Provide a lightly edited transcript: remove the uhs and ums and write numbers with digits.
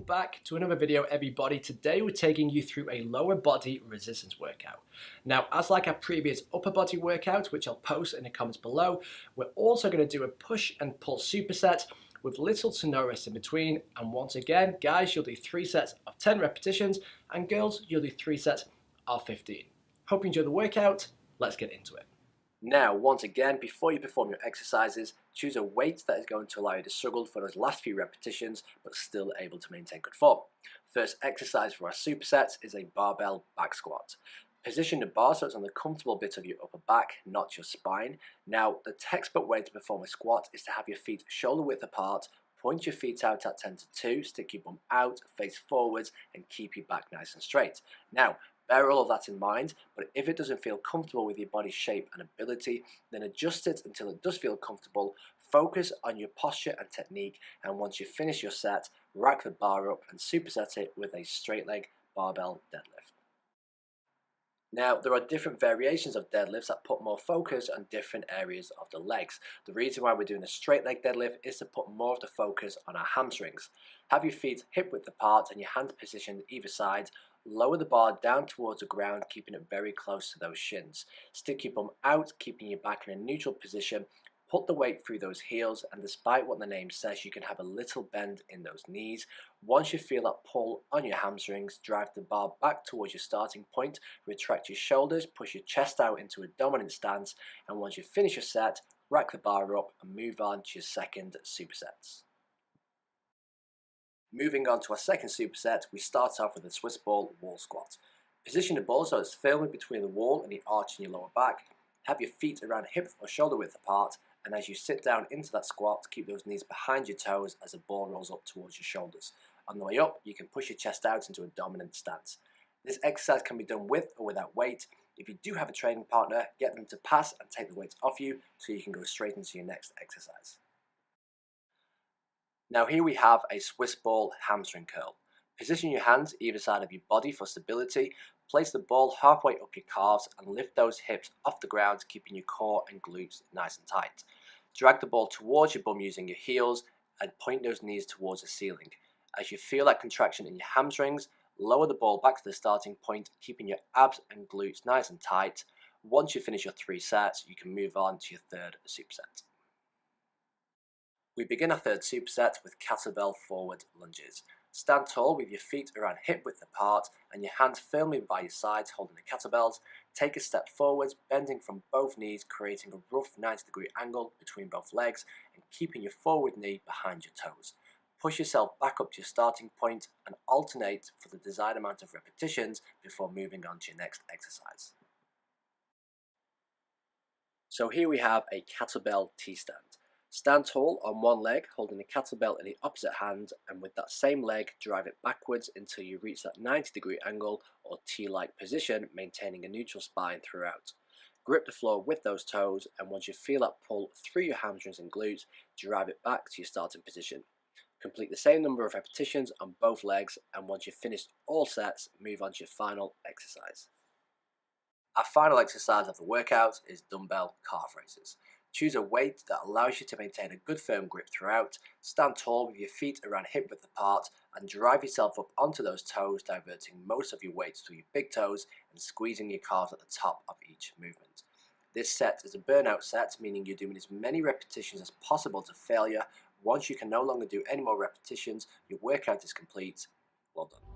back to another video, everybody. Today we're taking you through a lower body resistance workout. Now, as like our previous upper body workout, which I'll post in the comments below, we're also going to do a push and pull superset with little to no rest in between. And once again, guys, you'll do 3 sets of 10 repetitions, and girls, you'll do 3 sets of 15. Hope you enjoy the workout. Let's get into it. Now, once again, before you perform your exercises, choose a weight that is going to allow you to struggle for those last few repetitions, but still able to maintain good form. First exercise for our supersets is a barbell back squat. Position the bar so it's on the comfortable bit of your upper back, not your spine. Now, the textbook way to perform a squat is to have your feet shoulder width apart, point your feet out at 10 to 2, stick your bum out, face forwards, and keep your back nice and straight. Now, bear all of that in mind, but if it doesn't feel comfortable with your body shape and ability, then adjust it until it does feel comfortable. Focus on your posture and technique, and once you finish your set, rack the bar up and superset it with a straight leg barbell deadlift. Now, there are different variations of deadlifts that put more focus on different areas of the legs. The reason why we're doing a straight leg deadlift is to put more of the focus on our hamstrings. Have your feet hip width apart and your hands positioned either side. Lower the bar down towards the ground, keeping it very close to those shins. Stick your bum out, keeping your back in a neutral position. Put the weight through those heels, and despite what the name says, you can have a little bend in those knees. Once you feel that pull on your hamstrings, drive the bar back towards your starting point, retract your shoulders, push your chest out into a dominant stance, and once you finish your set, rack the bar up and move on to your second supersets. Moving on to our second superset, we start off with a Swiss ball wall squat. Position the ball so it's firmly between the wall and the arch in your lower back. Have your feet around hip or shoulder width apart, and as you sit down into that squat, keep those knees behind your toes as the ball rolls up towards your shoulders. On the way up, you can push your chest out into a dominant stance. This exercise can be done with or without weight. If you do have a training partner, get them to pass and take the weights off you so you can go straight into your next exercise. Now here we have a Swiss ball hamstring curl. Position your hands either side of your body for stability. Place the ball halfway up your calves and lift those hips off the ground, keeping your core and glutes nice and tight. Drag the ball towards your bum using your heels and point those knees towards the ceiling. As you feel that contraction in your hamstrings, lower the ball back to the starting point, keeping your abs and glutes nice and tight. Once you finish your 3 sets, you can move on to your third superset. We begin our third superset with kettlebell forward lunges. Stand tall with your feet around hip width apart and your hands firmly by your sides holding the kettlebells. Take a step forwards, bending from both knees, creating a rough 90-degree angle between both legs and keeping your forward knee behind your toes. Push yourself back up to your starting point and alternate for the desired amount of repetitions before moving on to your next exercise. So here we have a kettlebell T stand. Stand tall on one leg, holding the kettlebell in the opposite hand, and with that same leg, drive it backwards until you reach that 90-degree angle or T-like position, maintaining a neutral spine throughout. Grip the floor with those toes, and once you feel that pull through your hamstrings and glutes, drive it back to your starting position. Complete the same number of repetitions on both legs, and once you've finished all sets, move on to your final exercise. Our final exercise of the workout is dumbbell calf raises. Choose a weight that allows you to maintain a good firm grip throughout. Stand tall with your feet around hip width apart and drive yourself up onto those toes, diverting most of your weight through your big toes and squeezing your calves at the top of each movement. This set is a burnout set, meaning you're doing as many repetitions as possible to failure. Once you can no longer do any more repetitions, your workout is complete. Well done.